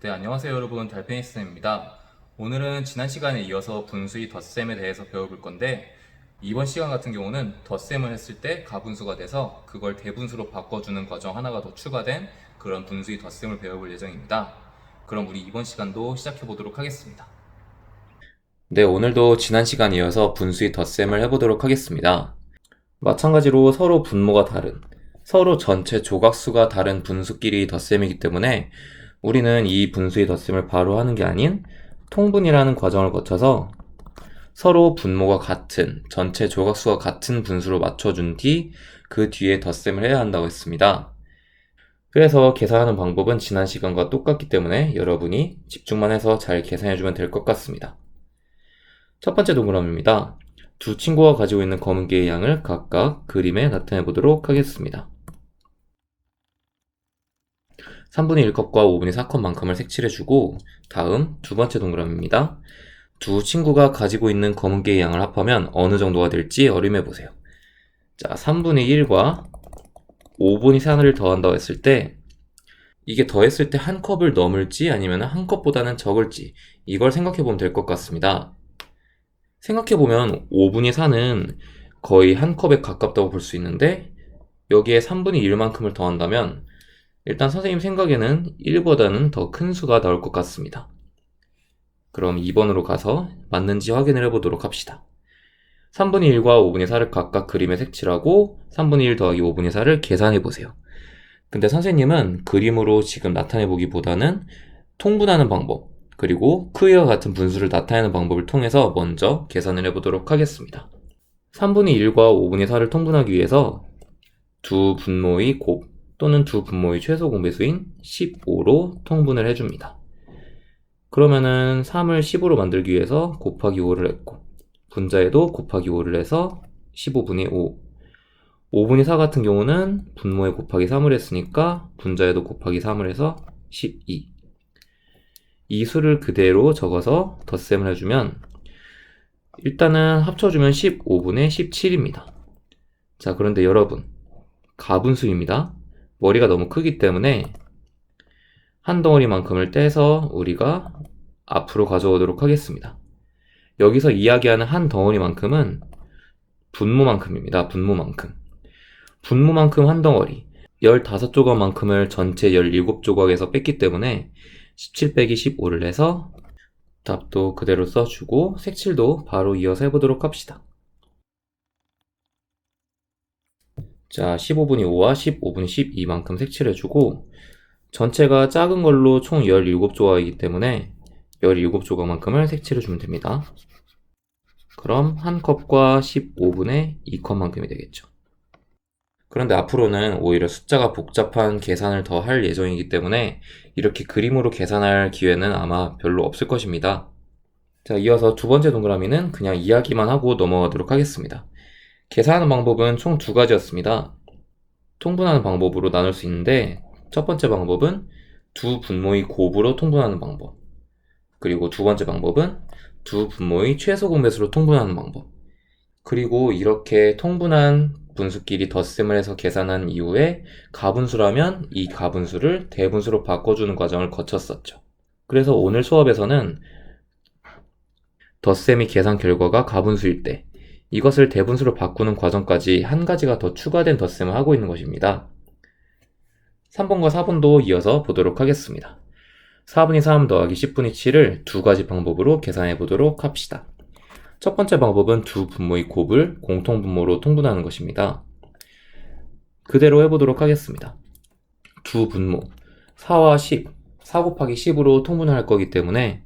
네, 안녕하세요 여러분. 달팽이쌤입니다. 오늘은 지난 시간에 이어서 분수의 덧셈에 대해서 배워볼 건데, 이번 시간 같은 경우는 덧셈을 했을 때 가분수가 돼서 그걸 대분수로 바꿔주는 과정 하나가 더 추가된 그런 분수의 덧셈을 배워볼 예정입니다. 그럼 우리 이번 시간도 시작해 보도록 하겠습니다. 네, 오늘도 지난 시간 이어서 분수의 덧셈을 해보도록 하겠습니다. 마찬가지로 서로 분모가 다른, 서로 전체 조각수가 다른 분수끼리 덧셈이기 때문에 우리는 이 분수의 덧셈을 바로 하는 게 아닌 통분이라는 과정을 거쳐서 서로 분모가 같은, 전체 조각수가 같은 분수로 맞춰준 뒤 그 뒤에 덧셈을 해야 한다고 했습니다. 그래서 계산하는 방법은 지난 시간과 똑같기 때문에 여러분이 집중만 해서 잘 계산해주면 될 것 같습니다. 첫 번째 동그라미입니다. 두 친구가 가지고 있는 검은 개의 양을 각각 그림에 나타내 보도록 하겠습니다. 3분의 1컵과 5분의 4컵만큼을 색칠해주고, 다음 두 번째 동그라미입니다. 두 친구가 가지고 있는 검은 개의 양을 합하면 어느 정도가 될지 어림해보세요. 자, 3분의 1과 5분의 4를 더한다고 했을 때, 이게 더했을 때 한 컵을 넘을지 아니면 한 컵보다는 적을지, 이걸 생각해보면 될 것 같습니다. 생각해보면 5분의 4는 거의 한 컵에 가깝다고 볼 수 있는데, 여기에 3분의 1만큼을 더한다면 일단 선생님 생각에는 1보다는 더 큰 수가 나올 것 같습니다. 그럼 2번으로 가서 맞는지 확인을 해보도록 합시다. 3분의 1과 5분의 4를 각각 그림에 색칠하고 3분의 1 더하기 5분의 4를 계산해보세요. 근데 선생님은 그림으로 지금 나타내보기보다는 통분하는 방법, 그리고 크기와 같은 분수를 나타내는 방법을 통해서 먼저 계산을 해보도록 하겠습니다. 3분의 1과 5분의 4를 통분하기 위해서 두 분모의 곱 또는 두 분모의 최소 공배수인 15로 통분을 해줍니다. 그러면은 3을 10으로 만들기 위해서 곱하기 5를 했고, 분자에도 곱하기 5를 해서 15분의 5. 5분의 4 같은 경우는 분모에 곱하기 3을 했으니까 분자에도 곱하기 3을 해서 12. 이 수를 그대로 적어서 덧셈을 해주면 일단은 합쳐주면 15분의 17입니다. 자, 그런데 여러분, 가분수입니다. 머리가 너무 크기 때문에 한 덩어리만큼을 떼서 우리가 앞으로 가져오도록 하겠습니다. 여기서 이야기하는 한 덩어리만큼은 분모만큼입니다. 분모만큼. 분모만큼 한 덩어리. 15조각만큼을 전체 17조각에서 뺐기 때문에 17 빼기 15를 해서 답도 그대로 써주고 색칠도 바로 이어서 해보도록 합시다. 자, 15분의 5와 15분의 12만큼 색칠해주고, 전체가 작은 걸로 총 17조각이기 때문에 17조각만큼을 색칠해주면 됩니다. 그럼 한 컵과 15분의 2컵만큼이 되겠죠. 그런데 앞으로는 오히려 숫자가 복잡한 계산을 더 할 예정이기 때문에 이렇게 그림으로 계산할 기회는 아마 별로 없을 것입니다. 자, 이어서 두 번째 동그라미는 그냥 이야기만 하고 넘어가도록 하겠습니다. 계산하는 방법은 총 두 가지였습니다. 통분하는 방법으로 나눌 수 있는데, 첫 번째 방법은 두 분모의 곱으로 통분하는 방법, 그리고 두 번째 방법은 두 분모의 최소 공배수로 통분하는 방법. 그리고 이렇게 통분한 분수끼리 덧셈을 해서 계산한 이후에 가분수라면 이 가분수를 대분수로 바꿔주는 과정을 거쳤었죠. 그래서 오늘 수업에서는 덧셈의 계산 결과가 가분수일 때 이것을 대분수로 바꾸는 과정까지 한 가지가 더 추가된 덧셈을 하고 있는 것입니다. 3번과 4번도 이어서 보도록 하겠습니다. 4분의 3 더하기 10분의 7을 두 가지 방법으로 계산해 보도록 합시다. 첫 번째 방법은 두 분모의 곱을 공통분모로 통분하는 것입니다. 그대로 해보도록 하겠습니다. 두 분모 4와 10, 4 곱하기 10으로 통분을 할 거기 때문에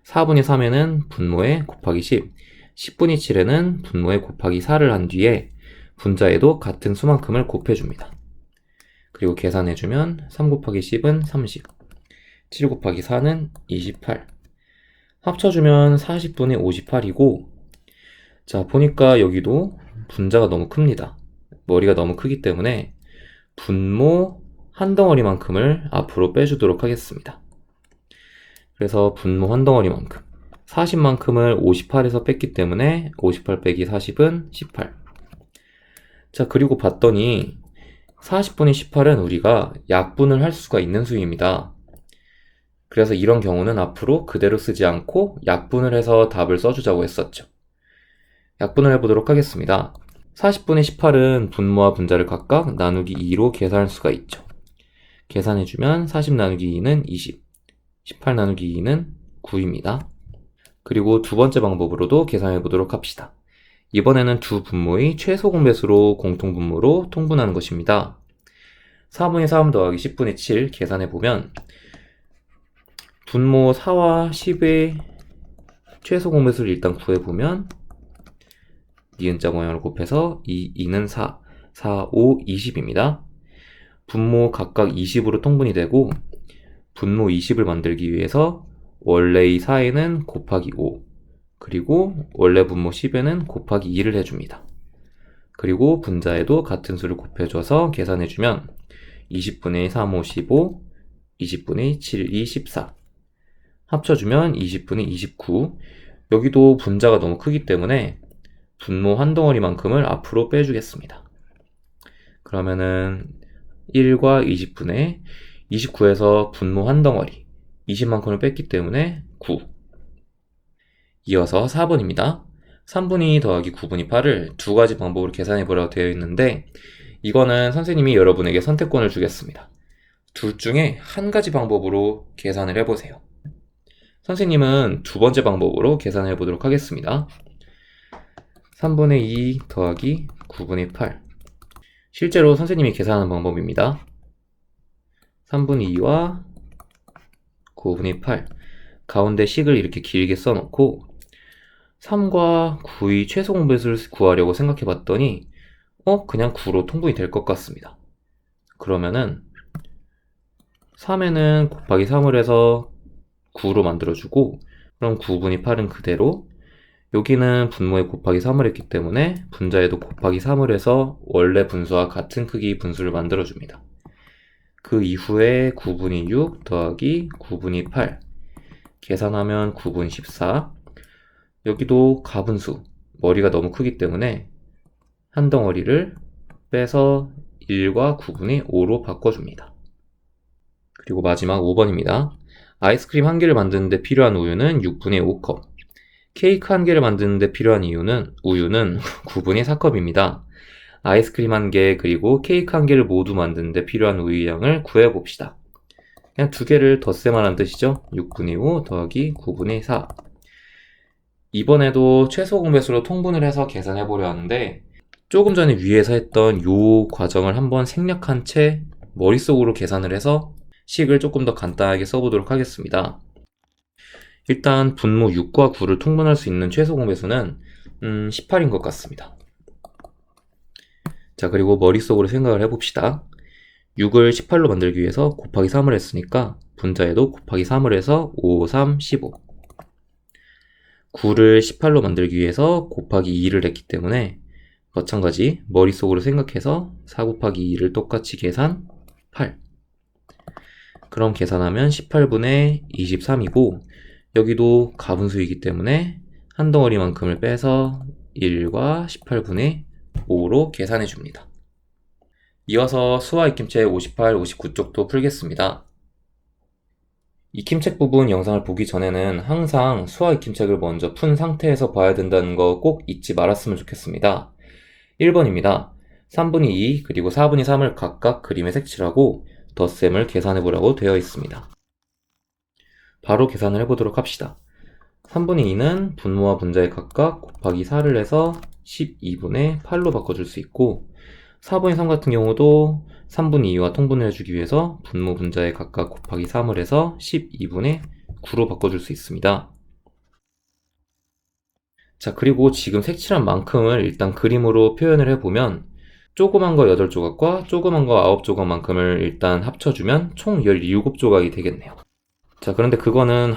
4분의 3에는 분모에 곱하기 10, 10분의 7에는 분모에 곱하기 4를 한 뒤에 분자에도 같은 수만큼을 곱해줍니다. 그리고 계산해주면 3 곱하기 10은 30, 7 곱하기 4는 28. 합쳐주면 40분의 58이고, 자, 보니까 여기도 분자가 너무 큽니다. 머리가 너무 크기 때문에 분모 한 덩어리만큼을 앞으로 빼주도록 하겠습니다. 그래서 분모 한 덩어리만큼 40만큼을 58에서 뺐기 때문에 58 빼기 40은 18. 자, 그리고 봤더니 40분의 18은 우리가 약분을 할 수가 있는 수입니다. 그래서 이런 경우는 앞으로 그대로 쓰지 않고 약분을 해서 답을 써주자고 했었죠. 약분을 해보도록 하겠습니다. 40분의 18은 분모와 분자를 각각 나누기 2로 계산할 수가 있죠. 계산해주면 40 나누기 2는 20, 18 나누기 2는 9입니다. 그리고 두 번째 방법으로도 계산해보도록 합시다. 이번에는 두 분모의 최소 공배수로 공통분모로 통분하는 것입니다. 4분의 3 더하기 10분의 7 계산해보면 분모 4와 10의 최소 공배수를 일단 구해보면 니은자 모양을 곱해서 2는 4, 4, 5, 20입니다. 분모 각각 20으로 통분이 되고 분모 20을 만들기 위해서 원래의 4에는 곱하기 5, 그리고 원래 분모 10에는 곱하기 2를 해줍니다. 그리고 분자에도 같은 수를 곱해줘서 계산해주면 20분의 3, 5, 15, 20분의 7, 2, 14 합쳐주면 20분의 29. 여기도 분자가 너무 크기 때문에 분모 한 덩어리만큼을 앞으로 빼주겠습니다. 그러면은 1과 20분의 29에서 분모 한 덩어리 20만큼을 뺐기 때문에 9. 이어서 4번입니다. 3분의 2 더하기 9분의 8을 두 가지 방법으로 계산해보라고 되어 있는데 이거는 선생님이 여러분에게 선택권을 주겠습니다. 둘 중에 한 가지 방법으로 계산을 해보세요. 선생님은 두 번째 방법으로 계산해 보도록 하겠습니다. 3분의 2 더하기 9분의 8. 실제로 선생님이 계산하는 방법입니다. 3분의 2와 9분의 8. 가운데 식을 이렇게 길게 써놓고 3과 9의 최소 공배수를 구하려고 생각해 봤더니 그냥 9로 통분이 될 것 같습니다. 그러면은 3에는 곱하기 3을 해서 9로 만들어주고 그럼 9분의 8은 그대로 여기는 분모에 곱하기 3을 했기 때문에 분자에도 곱하기 3을 해서 원래 분수와 같은 크기의 분수를 만들어줍니다. 그 이후에 9분의 6 더하기 9분의 8 계산하면 9분 14. 여기도 가분수 머리가 너무 크기 때문에 한 덩어리를 빼서 1과 9분의 5로 바꿔줍니다. 그리고 마지막 5번입니다. 아이스크림 한 개를 만드는데 필요한 우유는 6분의 5컵. 케이크 한 개를 만드는데 필요한 우유는 9분의 4컵입니다. 아이스크림 한 개 그리고 케이크 한 개를 모두 만드는데 필요한 우유 양을 구해봅시다. 그냥 두 개를 덧셈하라는 뜻이죠. 6분의 5 더하기 9분의 4. 이번에도 최소 공배수로 통분을 해서 계산해보려 하는데 조금 전에 위에서 했던 이 과정을 한번 생략한 채 머릿속으로 계산을 해서 식을 조금 더 간단하게 써보도록 하겠습니다. 일단 분모 6과 9를 통분할 수 있는 최소 공배수는 18인 것 같습니다. 자, 그리고 머릿속으로 생각을 해봅시다. 6을 18로 만들기 위해서 곱하기 3을 했으니까 분자에도 곱하기 3을 해서 5, 3, 15. 9를 18로 만들기 위해서 곱하기 2를 했기 때문에 마찬가지 머릿속으로 생각해서 4 곱하기 2를 똑같이 계산 8. 그럼 계산하면 18분의 23이고 여기도 가분수이기 때문에 한 덩어리만큼을 빼서 1과 18분의 5로 계산해 줍니다. 이어서 수화 익힘책 58, 59쪽도 풀겠습니다. 익힘책 부분 영상을 보기 전에는 항상 수화 익힘책을 먼저 푼 상태에서 봐야 된다는 거 꼭 잊지 말았으면 좋겠습니다. 1번입니다. 3분의 2 그리고 4분의 3을 각각 그림에 색칠하고 덧셈을 계산해 보라고 되어 있습니다. 바로 계산을 해보도록 합시다. 3분의 2는 분모와 분자에 각각 곱하기 4를 해서 12분의 8로 바꿔줄 수 있고 4분의 3 같은 경우도 3분의 2와 통분을 해주기 위해서 분모 분자에 각각 곱하기 3을 해서 12분의 9로 바꿔줄 수 있습니다. 자, 그리고 지금 색칠한 만큼을 일단 그림으로 표현을 해보면 조그만 거 8조각과 조그만 거 9조각만큼을 일단 합쳐주면 총 17조각이 되겠네요. 자, 그런데 그거는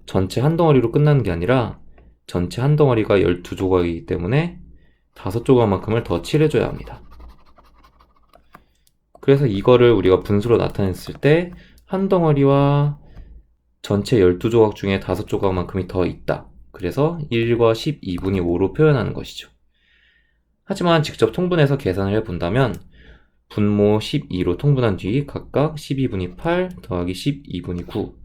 전체 한 덩어리로 끝나는 게 아니라 전체 한 덩어리가 12조각이기 때문에 5조각만큼을 더 칠해줘야 합니다. 그래서 이거를 우리가 분수로 나타냈을 때 한 덩어리와 전체 12조각 중에 5조각만큼이 더 있다. 그래서 1과 12분의 5로 표현하는 것이죠. 하지만 직접 통분해서 계산을 해본다면 분모 12로 통분한 뒤 각각 12분의 8 더하기 12분의 9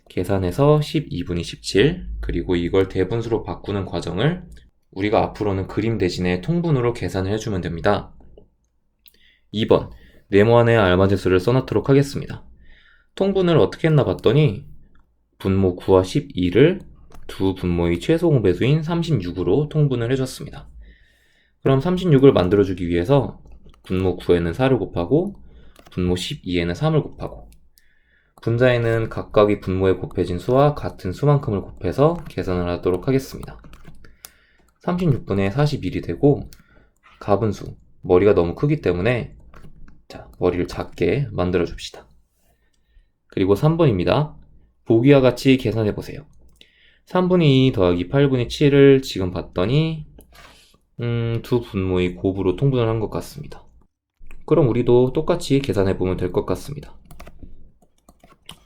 계산해서 12분의 17 그리고 이걸 대분수로 바꾸는 과정을 우리가 앞으로는 그림 대신에 통분으로 계산을 해주면 됩니다. 2번 네모안에 알맞은 수를 써놓도록 하겠습니다. 통분을 어떻게 했나 봤더니 분모 9와 12를 두 분모의 최소 공배수인 36으로 통분을 해줬습니다. 그럼 36을 만들어주기 위해서 분모 9에는 4를 곱하고 분모 12에는 3을 곱하고 분자에는 각각의 분모에 곱해진 수와 같은 수만큼을 곱해서 계산을 하도록 하겠습니다. 36분의 41이 되고 가분수, 머리가 너무 크기 때문에 머리를 작게 만들어 줍시다. 그리고 3번입니다. 보기와 같이 계산해 보세요. 3분의 2 더하기 8분의 7을 지금 봤더니 두 분모의 곱으로 통분을 한 것 같습니다. 그럼 우리도 똑같이 계산해 보면 될 것 같습니다.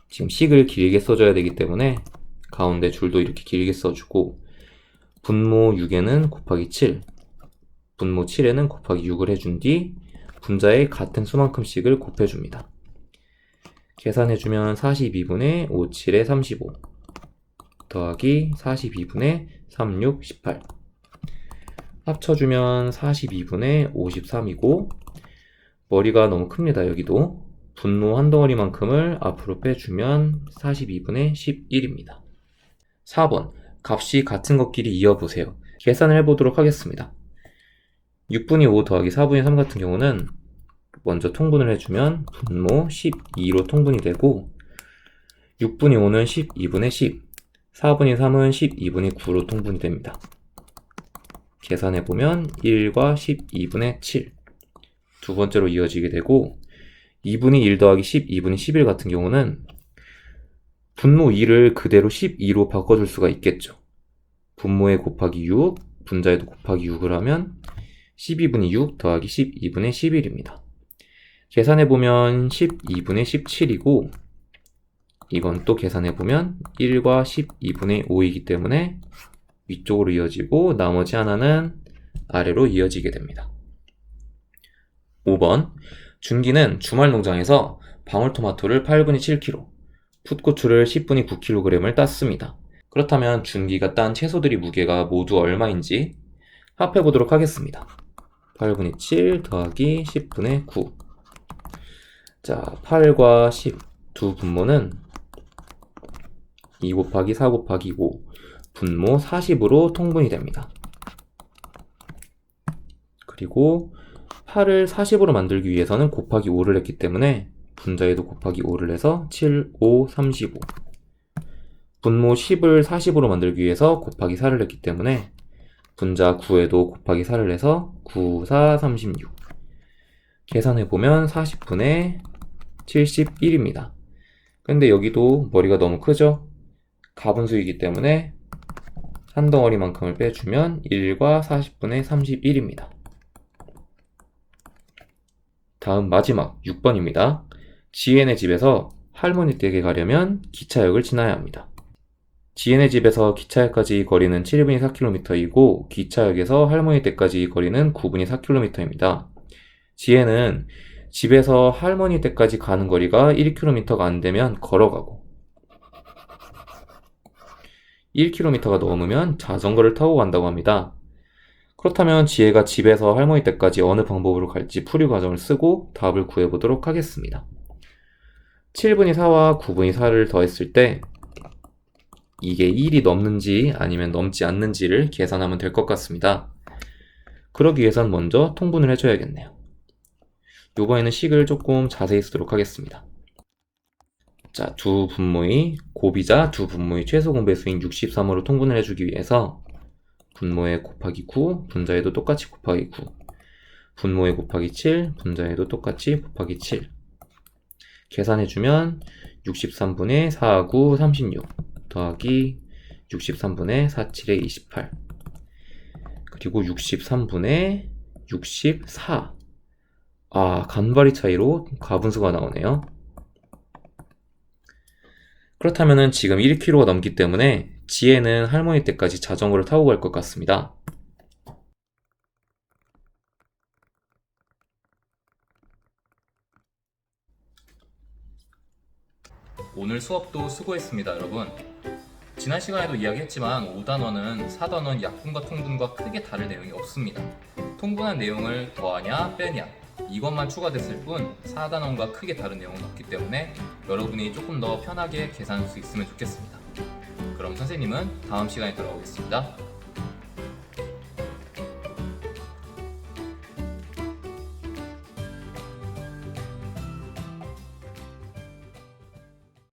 지금 식을 길게 써줘야 되기 때문에 가운데 줄도 이렇게 길게 써주고 분모 6에는 곱하기 7, 분모 7에는 곱하기 6을 해준 뒤 분자에 같은 수만큼씩을 곱해줍니다. 계산해주면 42분의 5, 7에 35 더하기 42분의 36, 18 합쳐주면 42분의 53이고 머리가 너무 큽니다. 여기도 분모 한 덩어리만큼을 앞으로 빼주면 42분의 11입니다. 4번 값이 같은 것끼리 이어보세요. 계산을 해보도록 하겠습니다. 6분의 5 더하기 4분의 3 같은 경우는 먼저 통분을 해주면 분모 12로 통분이 되고 6분의 5는 12분의 10, 4분의 3은 12분의 9로 통분이 됩니다. 계산해보면 1과 12분의 7 두 번째로 이어지게 되고 2분의 1 더하기 12분의 11 같은 경우는 분모 2를 그대로 12로 바꿔줄 수가 있겠죠. 분모에 곱하기 6, 분자에도 곱하기 6을 하면 12분의 6 더하기 12분의 11입니다. 계산해보면 12분의 17이고 이건 또 계산해보면 1과 12분의 5이기 때문에 위쪽으로 이어지고 나머지 하나는 아래로 이어지게 됩니다. 5번 준기는 주말 농장에서 방울토마토를 8분의 7kg, 풋고추를 10분의 9kg을 땄습니다. 그렇다면 준기가 딴 채소들의 무게가 모두 얼마인지 합해보도록 하겠습니다. 8분의 7 더하기 10분의 9 자, 8과 10 두 분모는 2 곱하기 4 곱하기 5 분모 40으로 통분이 됩니다. 그리고 8을 40으로 만들기 위해서는 곱하기 5를 했기 때문에 분자에도 곱하기 5를 해서 7, 5, 35 분모 10을 40으로 만들기 위해서 곱하기 4를 했기 때문에 분자 9에도 곱하기 4를 해서 9, 4, 36 계산해보면 40분의 71입니다. 근데 여기도 머리가 너무 크죠? 가분수이기 때문에 한 덩어리만큼을 빼주면 1과 40분의 31입니다. 다음 마지막 6번입니다. 지엔의 집에서 할머니 댁에 가려면 기차역을 지나야 합니다. 지엔의 집에서 기차역까지 거리는 7분의 4km이고 기차역에서 할머니 댁까지 거리는 9분의 4km입니다. 지엔은 집에서 할머니 댁까지 가는 거리가 1km가 안 되면 걸어가고 1km가 넘으면 자전거를 타고 간다고 합니다. 그렇다면 지혜가 집에서 할머니 댁까지 어느 방법으로 갈지 풀이 과정을 쓰고 답을 구해보도록 하겠습니다. 7분의 4와 9분의 4를 더했을 때 이게 1이 넘는지 아니면 넘지 않는지를 계산하면 될 것 같습니다. 그러기 위해선 먼저 통분을 해줘야겠네요. 이번에는 식을 조금 자세히 쓰도록 하겠습니다. 자, 두 분모의 곱이자 두 분모의 최소 공배수인 63으로 통분을 해주기 위해서 분모에 곱하기 9, 분자에도 똑같이 곱하기 9 분모에 곱하기 7, 분자에도 똑같이 곱하기 7 계산해주면 63분의 4, 9, 36 더하기 63분의 4, 7에 28 그리고 63분의 64 간발이 차이로 가분수가 나오네요. 그렇다면 지금 1km가 넘기 때문에 지혜는 할머니 댁까지 자전거를 타고 갈 것 같습니다. 오늘 수업도 수고했습니다, 여러분. 지난 시간에도 이야기했지만 5단원은 4단원 약분과 통분과 크게 다를 내용이 없습니다. 통분한 내용을 더하냐 빼냐 이것만 추가됐을 뿐 4단원과 크게 다른 내용은 없기 때문에 여러분이 조금 더 편하게 계산할 수 있으면 좋겠습니다. 그럼 선생님은 다음 시간에 돌아오겠습니다.